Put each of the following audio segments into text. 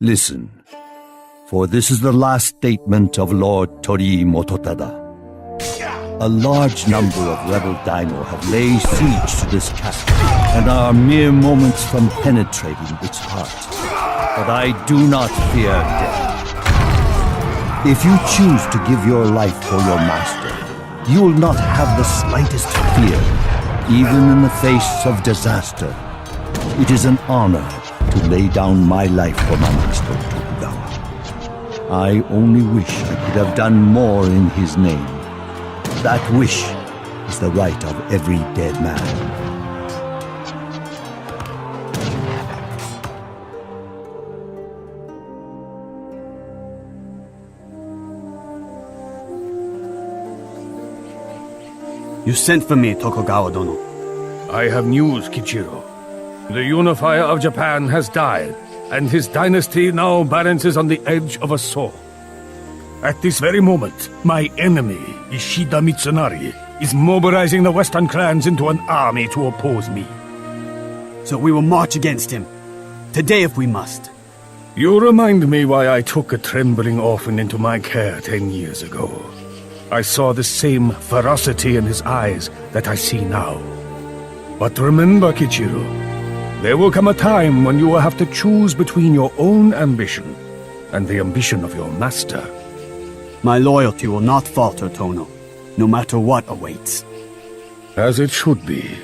Listen, for this is the last statement of Lord Torii Mototada. A large number of rebel daimyo have laid siege to this castle, and are mere moments from penetrating its heart. But I do not fear death. If you choose to give your life for your master, you will not have the slightest fear, even in the face of disaster. It is an honor to lay down my life for my master, Tokugawa. I only wish I could have done more in his name. That wish is the right of every dead man. You sent for me, Tokugawa-dono. I have news, Kichiro. The unifier of Japan has died, and his dynasty now balances on the edge of a sword. At this very moment, my enemy, Ishida Mitsunari, is mobilizing the Western clans into an army to oppose me. So we will march against him. Today if we must. You remind me why I took a trembling orphan into my care 10 years ago. I saw the same ferocity in his eyes that I see now. But remember, Kichiro, there will come a time when you will have to choose between your own ambition and the ambition of your master. My loyalty will not falter, Tono, no matter what awaits. As it should be.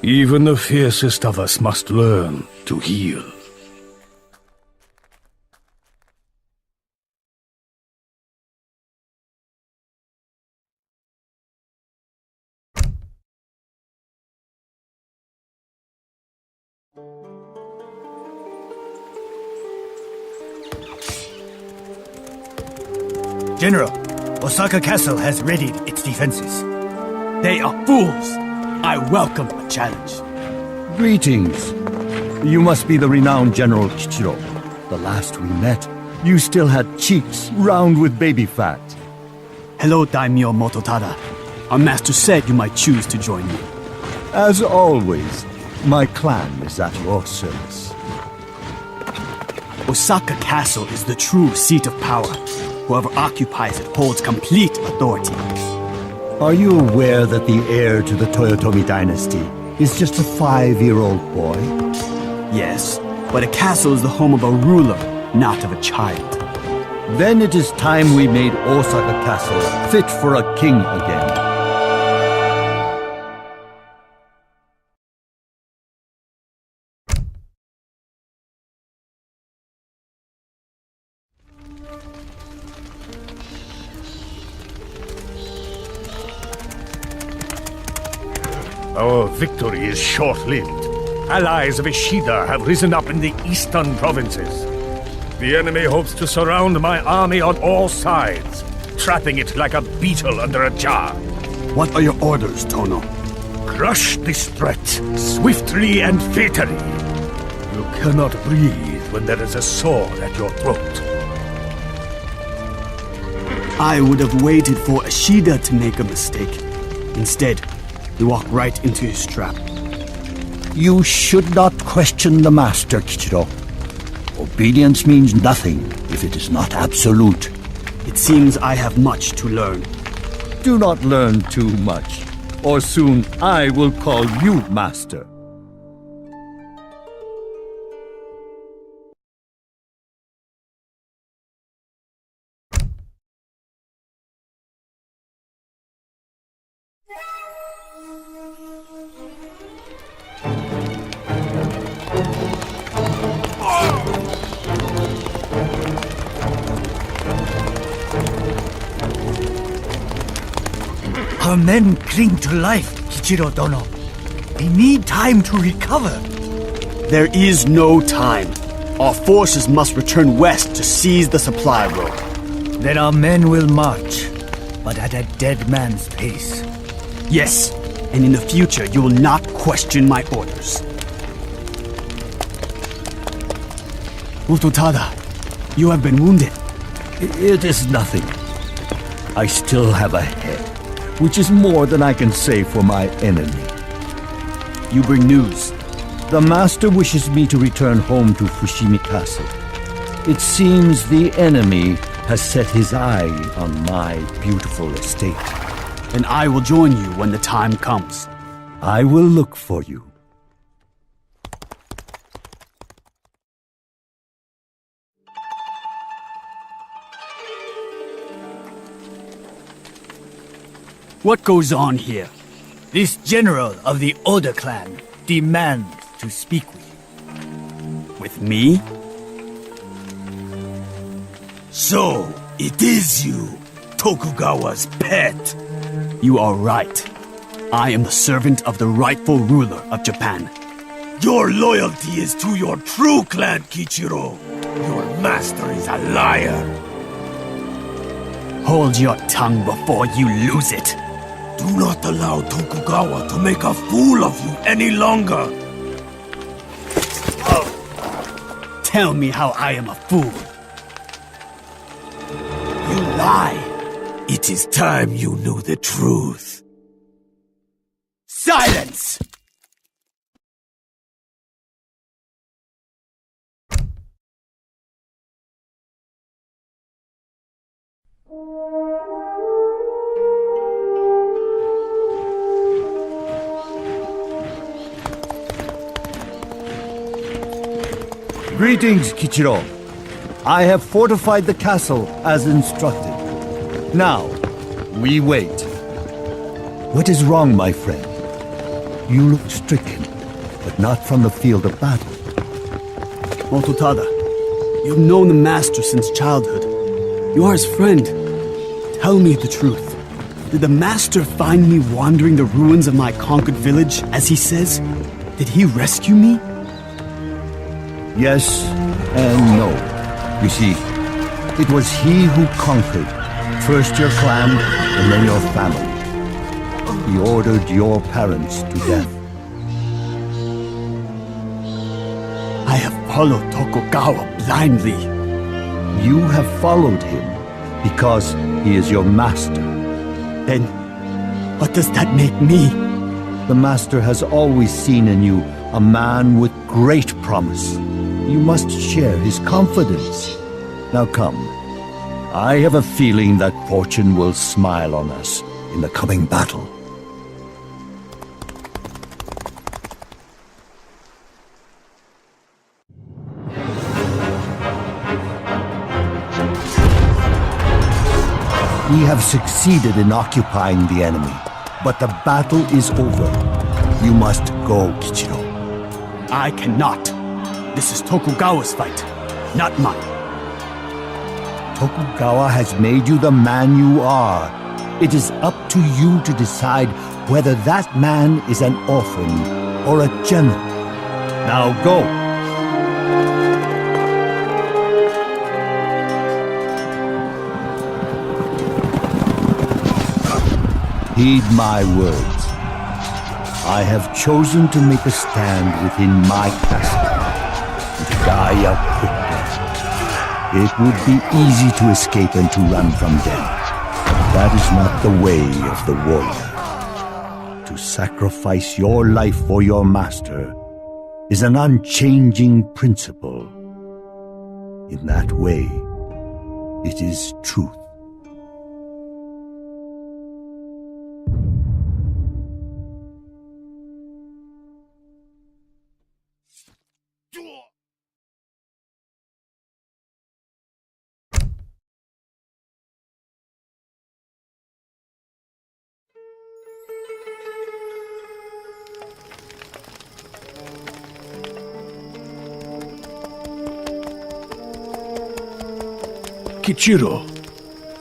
Even the fiercest of us must learn to heal. General, Osaka Castle has readied its defenses. They are fools! I welcome a challenge. Greetings. You must be the renowned General Kichiro. The last we met, you still had cheeks round with baby fat. Hello, Daimyo Mototada. Our master said you might choose to join me. As always, my clan is at your service. Osaka Castle is the true seat of power. Whoever occupies it holds complete authority. Are you aware that the heir to the Toyotomi dynasty is just a 5-year-old boy? Yes, but a castle is the home of a ruler, not of a child. Then it is time we made Osaka Castle fit for a king again. Our victory is short-lived. Allies of Ishida have risen up in the eastern provinces. The enemy hopes to surround my army on all sides, trapping it like a beetle under a jar. What are your orders, Tono? Crush this threat, swiftly and fatally. You cannot breathe when there is a sword at your throat. I would have waited for Ishida to make a mistake. Instead, you walk right into his trap. You should not question the master, Kichiro. Obedience means nothing if it is not absolute. It seems I have much to learn. Do not learn too much, or soon I will call you master. Our men cling to life, Kichiro-dono. They need time to recover. There is no time. Our forces must return west to seize the supply road. Then our men will march, but at a dead man's pace. Yes, and in the future you will not question my orders. Mototada, you have been wounded. It is nothing. I still have a head, which is more than I can say for my enemy. You bring news. The master wishes me to return home to Fushimi Castle. It seems the enemy has set his eye on my beautiful estate. And I will join you when the time comes. I will look for you. What goes on here? This general of the Oda clan demands to speak with you. With me? So, it is you, Tokugawa's pet. You are right. I am the servant of the rightful ruler of Japan. Your loyalty is to your true clan, Kichiro. Your master is a liar. Hold your tongue before you lose it. Do not allow Tokugawa to make a fool of you any longer. Tell me how I am a fool. You lie. It is time you knew the truth. Silence! Greetings, Kichiro. I have fortified the castle as instructed. Now, we wait. What is wrong, my friend? You look stricken, but not from the field of battle. Mototada, you've known the master since childhood. You are his friend. Tell me the truth. Did the master find me wandering the ruins of my conquered village, as he says? Did he rescue me? Yes and no. You see, it was he who conquered, first your clan and then your family. He ordered your parents to death. I have followed Tokugawa blindly. You have followed him because he is your master. Then, what does that make me? The master has always seen in you a man with great promise. You must share his confidence. Now come. I have a feeling that fortune will smile on us in the coming battle. We have succeeded in occupying the enemy, but the battle is over. You must go, Kichiro. I cannot. This is Tokugawa's fight, not mine. Tokugawa has made you the man you are. It is up to you to decide whether that man is an orphan or a general. Now go. Heed my words. I have chosen to make a stand within my castle and to die a quick death. It would be easy to escape and to run from death. That is not the way of the warrior. To sacrifice your life for your master is an unchanging principle. In that way, it is truth. Kichiro,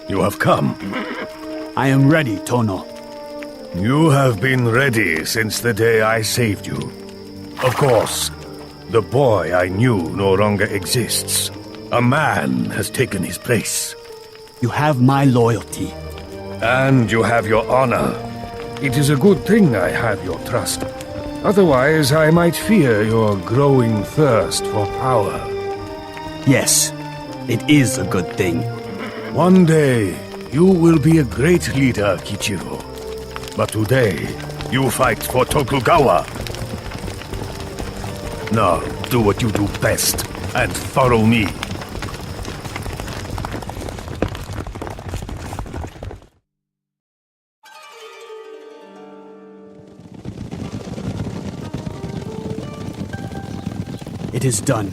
you have come. I am ready, Tono. You have been ready since the day I saved you. Of course, the boy I knew no longer exists. A man has taken his place. You have my loyalty. And you have your honor. It is a good thing I have your trust. Otherwise, I might fear your growing thirst for power. Yes, it is a good thing. One day, you will be a great leader, Kichiro. But today, you fight for Tokugawa. Now, do what you do best, and follow me. It is done.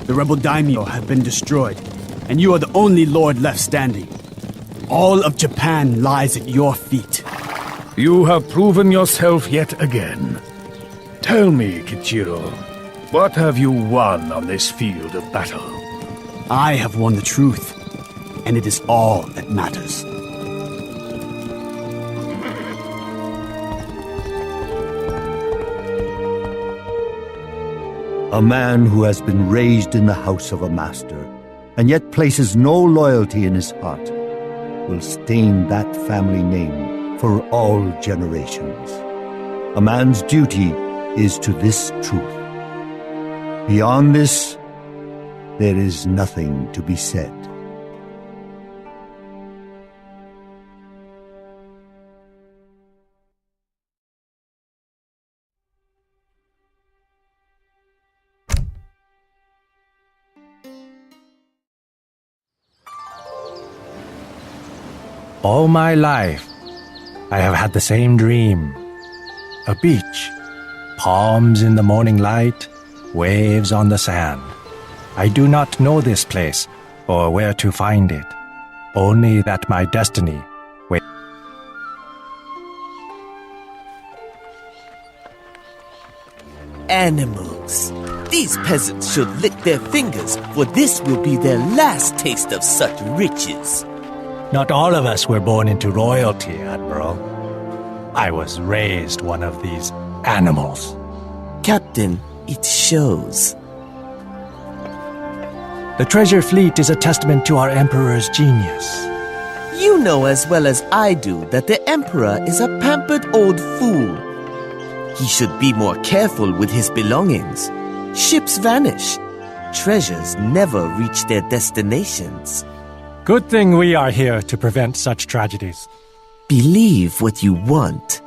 The rebel daimyo have been destroyed, and you are the only lord left standing. All of Japan lies at your feet. You have proven yourself yet again. Tell me, Kichiro, what have you won on this field of battle? I have won the truth, and it is all that matters. A man who has been raised in the house of a master, and yet places no loyalty in his heart, will stain that family name for all generations. A man's duty is to this truth. Beyond this, there is nothing to be said. All my life, I have had the same dream. A beach, palms in the morning light, waves on the sand. I do not know this place or where to find it, only that my destiny waits. Animals. These peasants should lick their fingers, for this will be their last taste of such riches. Not all of us were born into royalty, Admiral. I was raised one of these animals. Captain, it shows. The treasure fleet is a testament to our Emperor's genius. You know as well as I do that the Emperor is a pampered old fool. He should be more careful with his belongings. Ships vanish. Treasures never reach their destinations. Good thing we are here to prevent such tragedies. Believe what you want.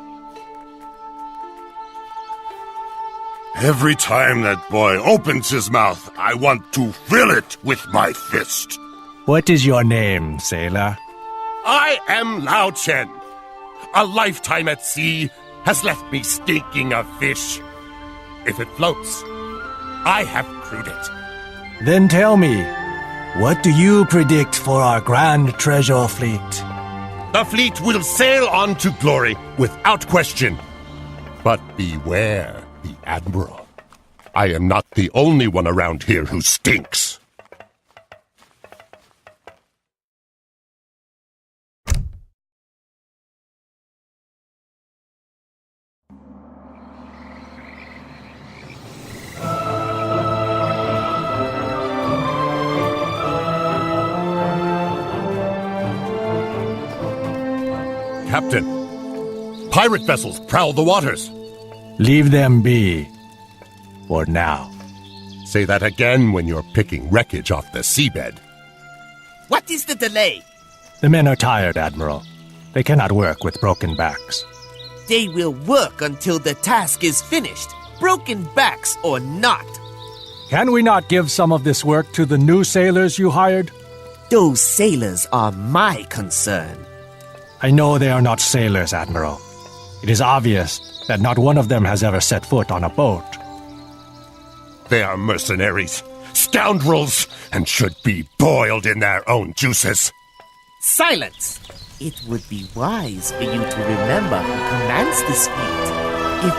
Every time that boy opens his mouth, I want to fill it with my fist. What is your name, sailor? I am Lao Chen. A lifetime at sea has left me stinking of fish. If it floats, I have crewed it. Then tell me, what do you predict for our grand treasure fleet? The fleet will sail on to glory without question. But beware the Admiral. I am not the only one around here who stinks. Captain, pirate vessels prowl the waters. Leave them be. For now. Say that again when you're picking wreckage off the seabed. What is the delay? The men are tired, Admiral. They cannot work with broken backs. They will work until the task is finished, broken backs or not. Can we not give some of this work to the new sailors you hired? Those sailors are my concern. I know they are not sailors, Admiral. It is obvious that not one of them has ever set foot on a boat. They are mercenaries, scoundrels, and should be boiled in their own juices. Silence! It would be wise for you to remember who commands this fleet. If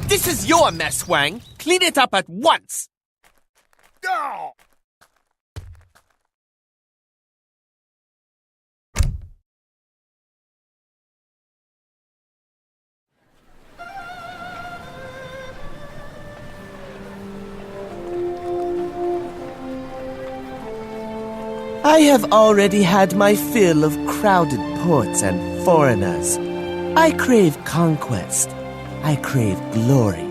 you... This is your mess, Wang. Clean it up at once. No! I have already had my fill of crowded ports and foreigners. I crave conquest. I crave glory.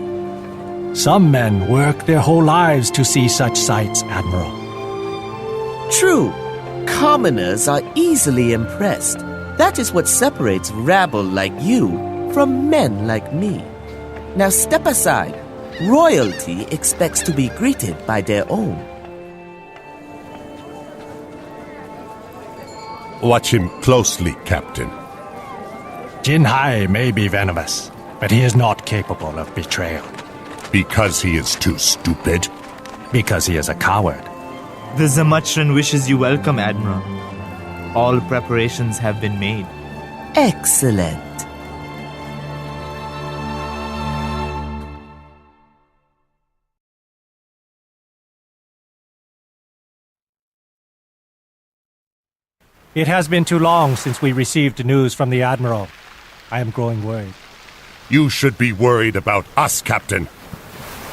Some men work their whole lives to see such sights, Admiral. True. Commoners are easily impressed. That is what separates rabble like you from men like me. Now step aside. Royalty expects to be greeted by their own. Watch him closely, Captain. Jinhai may be venomous, but he is not capable of betrayal. Because he is too stupid? Because he is a coward. The Zamachran wishes you welcome, Admiral. All preparations have been made. Excellent. It has been too long since we received news from the Admiral. I am growing worried. You should be worried about us, Captain.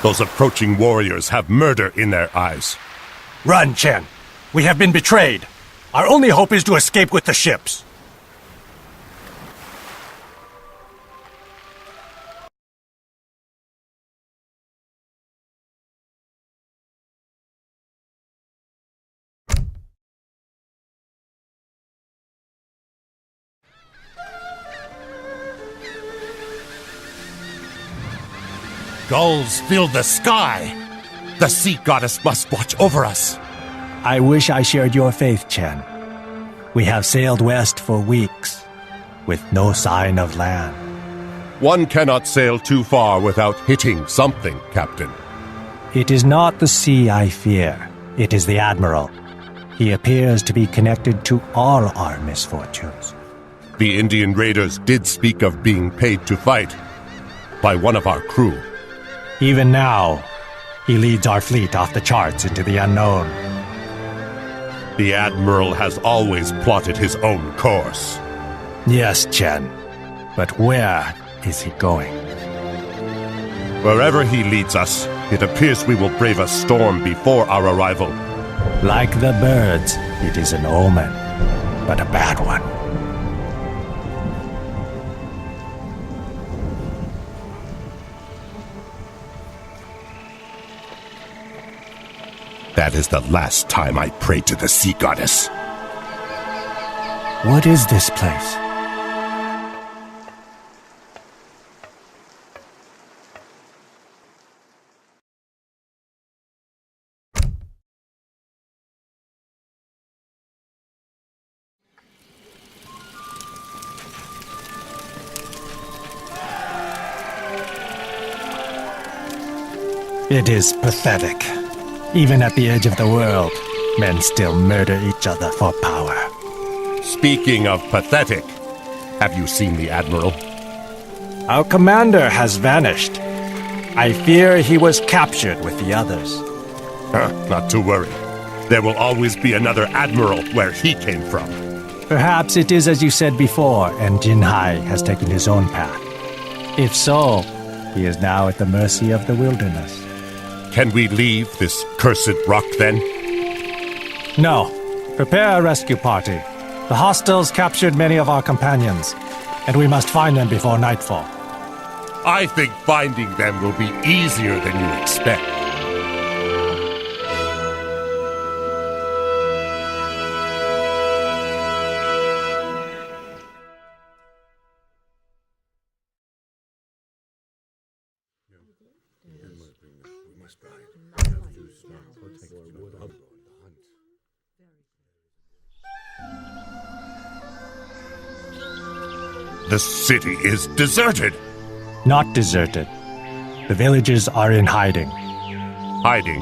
Those approaching warriors have murder in their eyes. Run, Chen! We have been betrayed! Our only hope is to escape with the ships! Gulls fill the sky. The sea goddess must watch over us. I wish I shared your faith, Chen. We have sailed west for weeks, with no sign of land. One cannot sail too far without hitting something, Captain. It is not the sea I fear. It is the Admiral. He appears to be connected to all our misfortunes. The Indian raiders did speak of being paid to fight by one of our crew. Even now, he leads our fleet off the charts into the unknown. The Admiral has always plotted his own course. Yes, Chen. But where is he going? Wherever he leads us, it appears we will brave a storm before our arrival. Like the birds, it is an omen, but a bad one. That is the last time I pray to the sea goddess. What is this place? It is pathetic. Even at the edge of the world, men still murder each other for power. Speaking of pathetic, have you seen the Admiral? Our commander has vanished. I fear he was captured with the others. Not to worry. There will always be another Admiral where he came from. Perhaps it is as you said before, and Jinhai has taken his own path. If so, he is now at the mercy of the wilderness. Can we leave this cursed rock, then? No. Prepare a rescue party. The hostiles captured many of our companions, and we must find them before nightfall. I think finding them will be easier than you expect. The city is deserted. Not deserted. The villagers are in hiding. Hiding?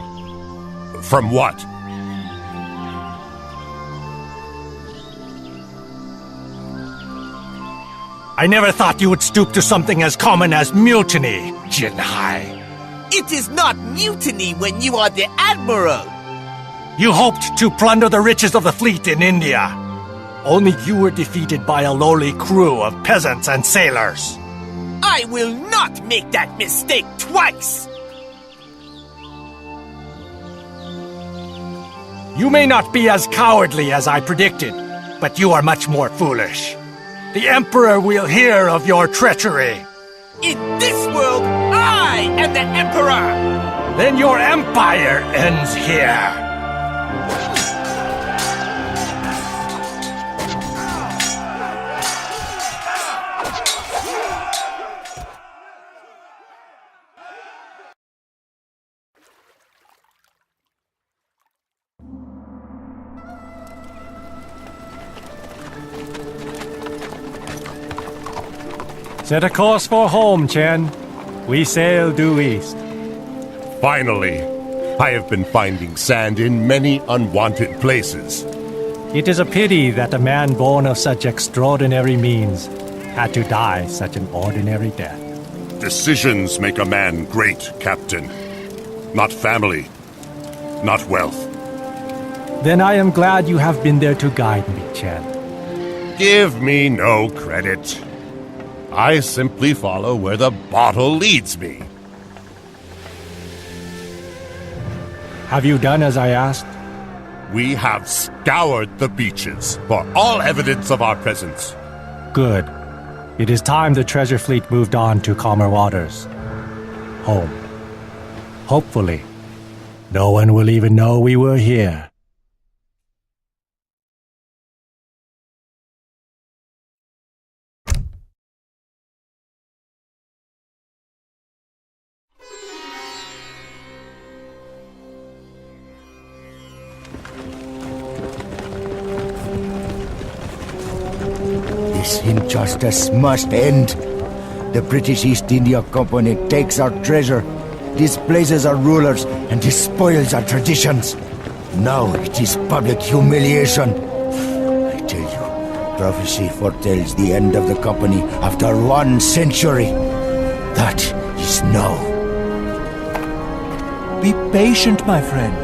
From what? I never thought you would stoop to something as common as mutiny, Jinhai. It is not mutiny when you are the Admiral. You hoped to plunder the riches of the fleet in India. Only you were defeated by a lowly crew of peasants and sailors. I will not make that mistake twice. You may not be as cowardly as I predicted, but you are much more foolish. The Emperor will hear of your treachery. In this world, I am the Emperor. Then your empire ends here. Set a course for home, Chen. We sail due east. Finally, I have been finding sand in many unwanted places. It is a pity that a man born of such extraordinary means had to die such an ordinary death. Decisions make a man great, Captain. Not family, not wealth. Then I am glad you have been there to guide me, Chen. Give me no credit. I simply follow where the bottle leads me. Have you done as I asked? We have scoured the beaches for all evidence of our presence. Good. It is time the treasure fleet moved on to calmer waters. Home. Hopefully, no one will even know we were here. This injustice must end. The British East India Company takes our treasure, displaces our rulers, and despoils our traditions. Now it is public humiliation. I tell you, prophecy foretells the end of the company after 1 century. That is now. Be patient, my friend.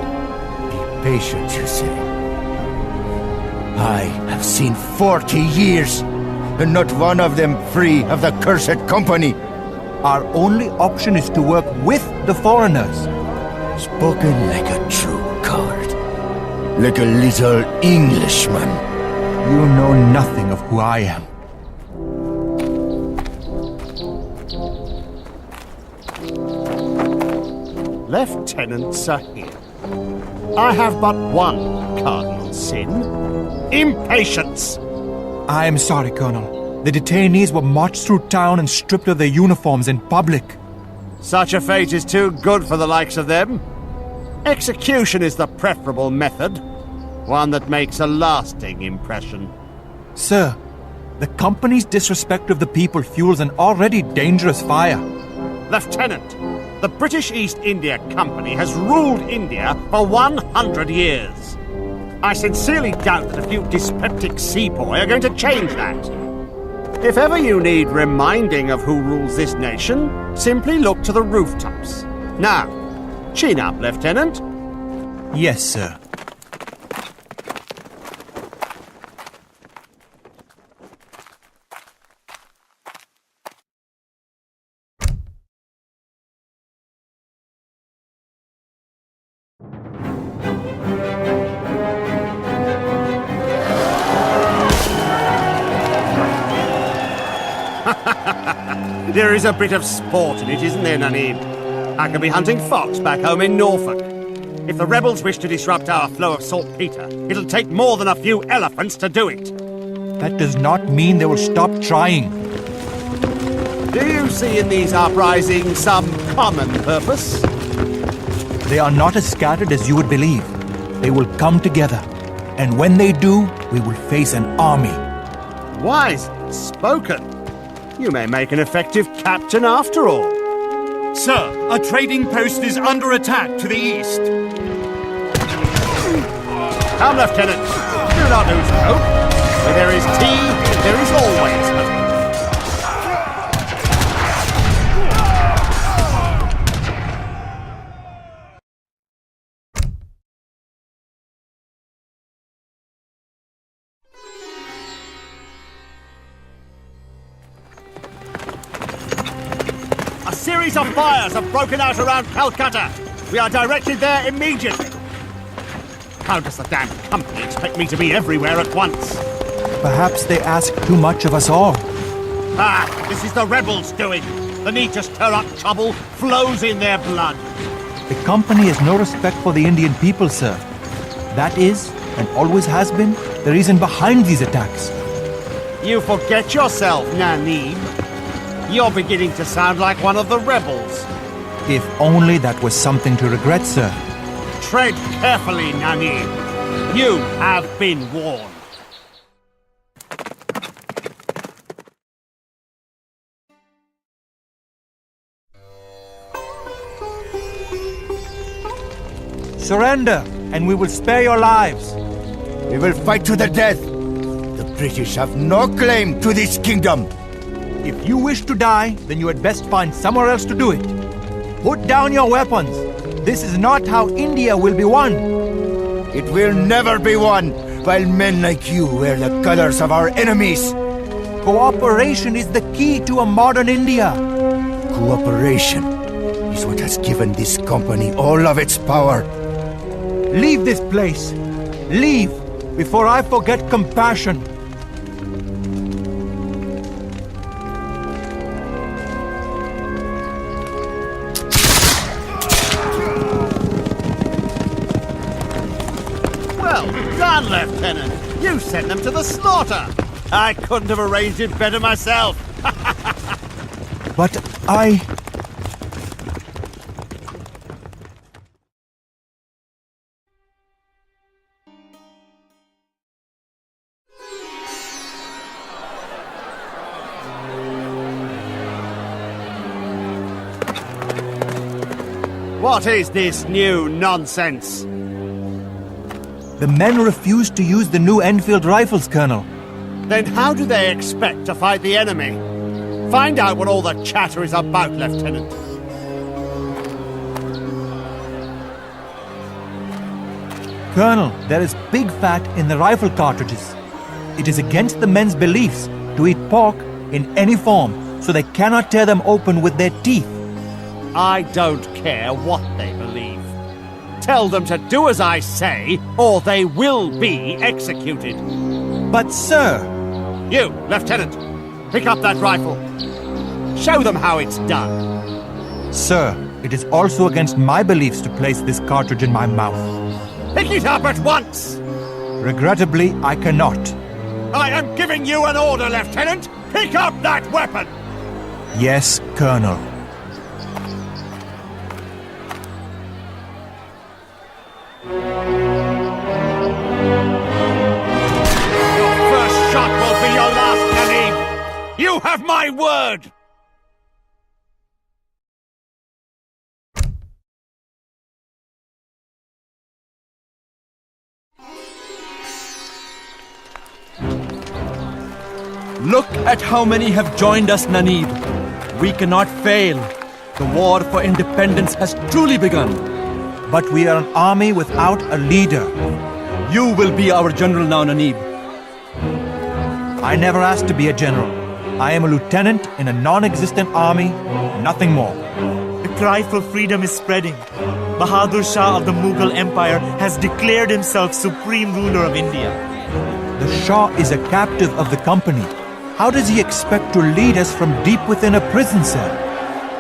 Be patient, you say? I have seen 40 years, and not one of them free of the cursed company. Our only option is to work with the foreigners. Spoken like a true coward. Like a little Englishman. You know nothing of who I am. Lieutenants are here. I have but one cardinal sin. Impatience! I am sorry, Colonel. The detainees were marched through town and stripped of their uniforms in public. Such a fate is too good for the likes of them. Execution is the preferable method, one that makes a lasting impression. Sir, the company's disrespect of the people fuels an already dangerous fire. Lieutenant, the British East India Company has ruled India for 100 years. I sincerely doubt that a few dyspeptic sepoy are going to change that. If ever you need reminding of who rules this nation, simply look to the rooftops. Now, chin up, Lieutenant. Yes, sir. There is a bit of sport in it, isn't there, Nanine? I could be hunting fox back home in Norfolk. If the rebels wish to disrupt our flow of saltpeter, it'll take more than a few elephants to do it. That does not mean they will stop trying. Do you see in these uprisings some common purpose? They are not as scattered as you would believe. They will come together. And when they do, we will face an army. Wise spoken. You may make an effective captain after all. Sir, a trading post is under attack to the east. Come, Lieutenant. Do not lose hope. Where there is tea, there is always hope. A series of fires have broken out around Calcutta. We are directed there immediately. How does the damned company expect me to be everywhere at once? Perhaps they ask too much of us all. Ah, this is the rebels' doing. The need to stir up trouble flows in their blood. The company has no respect for the Indian people, sir. That is, and always has been, the reason behind these attacks. You forget yourself, Naneem. You're beginning to sound like one of the rebels. If only that was something to regret, sir. Tread carefully, Naneem. You have been warned. Surrender, and we will spare your lives. We will fight to the death. The British have no claim to this kingdom. If you wish to die, then you had best find somewhere else to do it. Put down your weapons. This is not how India will be won. It will never be won while men like you wear the colors of our enemies. Cooperation is the key to a modern India. Cooperation is what has given this company all of its power. Leave this place. Leave before I forget compassion. Well done, Lieutenant! You sent them to the slaughter! I couldn't have arranged it better myself! But I... What is this new nonsense? The men refused to use the new Enfield rifles, Colonel. Then how do they expect to fight the enemy? Find out what all the chatter is about, Lieutenant. Colonel, there is big fat in the rifle cartridges. It is against the men's beliefs to eat pork in any form, so they cannot tear them open with their teeth. I don't care what they believe. Tell them to do as I say, or they will be executed. But, sir... You, Lieutenant, pick up that rifle. Show them how it's done. Sir, it is also against my beliefs to place this cartridge in my mouth. Pick it up at once! Regrettably, I cannot. I am giving you an order, Lieutenant! Pick up that weapon! Yes, Colonel. You have my word! Look at how many have joined us, Nanib. We cannot fail. The war for independence has truly begun. But we are an army without a leader. You will be our general now, Nanib. I never asked to be a general. I am a lieutenant in a non-existent army, nothing more. The cry for freedom is spreading. Bahadur Shah of the Mughal Empire has declared himself supreme ruler of India. The Shah is a captive of the company. How does he expect to lead us from deep within a prison cell?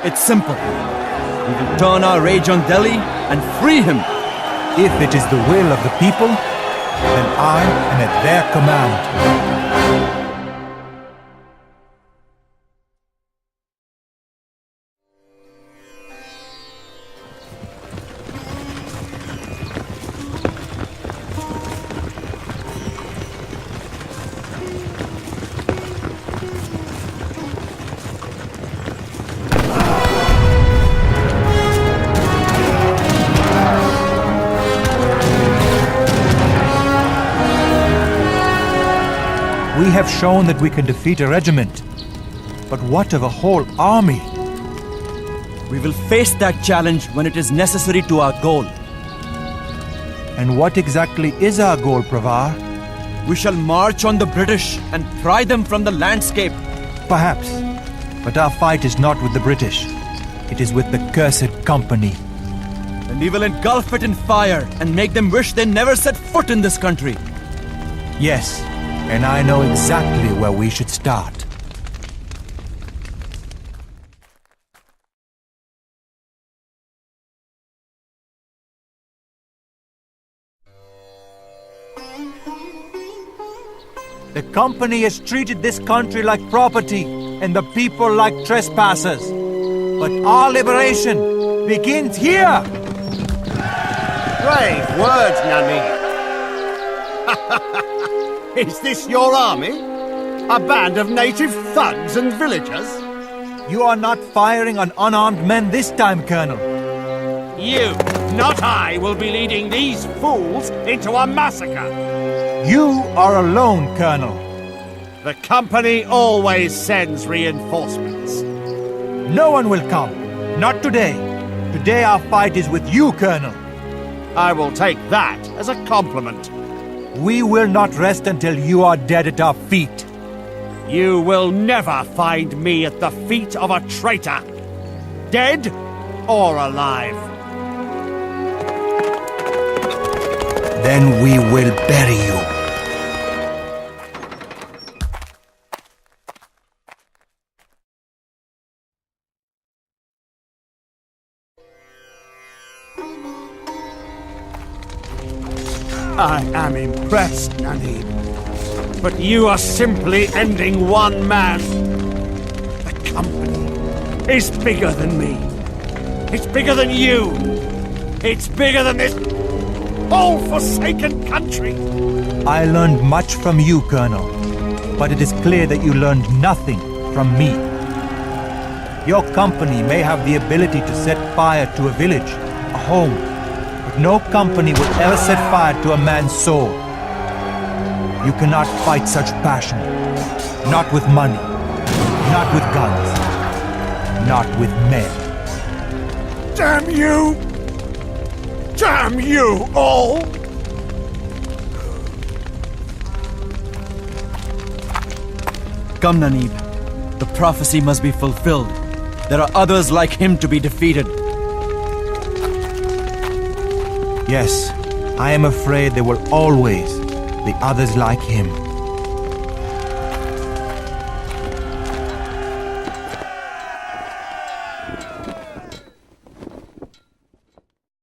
It's simple. We will turn our rage on Delhi and free him. If it is the will of the people, then I am at their command. We have shown that we can defeat a regiment. But what of a whole army? We will face that challenge when it is necessary to our goal. And what exactly is our goal, Pravar? We shall march on the British and pry them from the landscape. Perhaps. But our fight is not with the British. It is with the cursed company. And we will engulf it in fire and make them wish they never set foot in this country. Yes. And I know exactly where we should start. The company has treated this country like property and the people like trespassers. But our liberation begins here! Brave words, Nani. Is this your army? A band of native thugs and villagers? You are not firing on unarmed men this time, Colonel. You! Not I will be leading these fools into a massacre. You are alone, Colonel. The company always sends reinforcements. No one will come. Not today. Today our fight is with you, Colonel. I will take that as a compliment. We will not rest until you are dead at our feet. You will never find me at the feet of a traitor. Dead or alive. Then we will bury you. I am impressed, Nanib. But you are simply ending one man. The company is bigger than me. It's bigger than you. It's bigger than this whole forsaken country. I learned much from you, Colonel. But it is clear that you learned nothing from me. Your company may have the ability to set fire to a village, a home. But no company will ever set fire to a man's soul. You cannot fight such passion. Not with money. Not with guns. Not with men. Damn you! Damn you all! Come, Nanib. The prophecy must be fulfilled. There are others like him to be defeated. Yes, I am afraid there will always be others like him.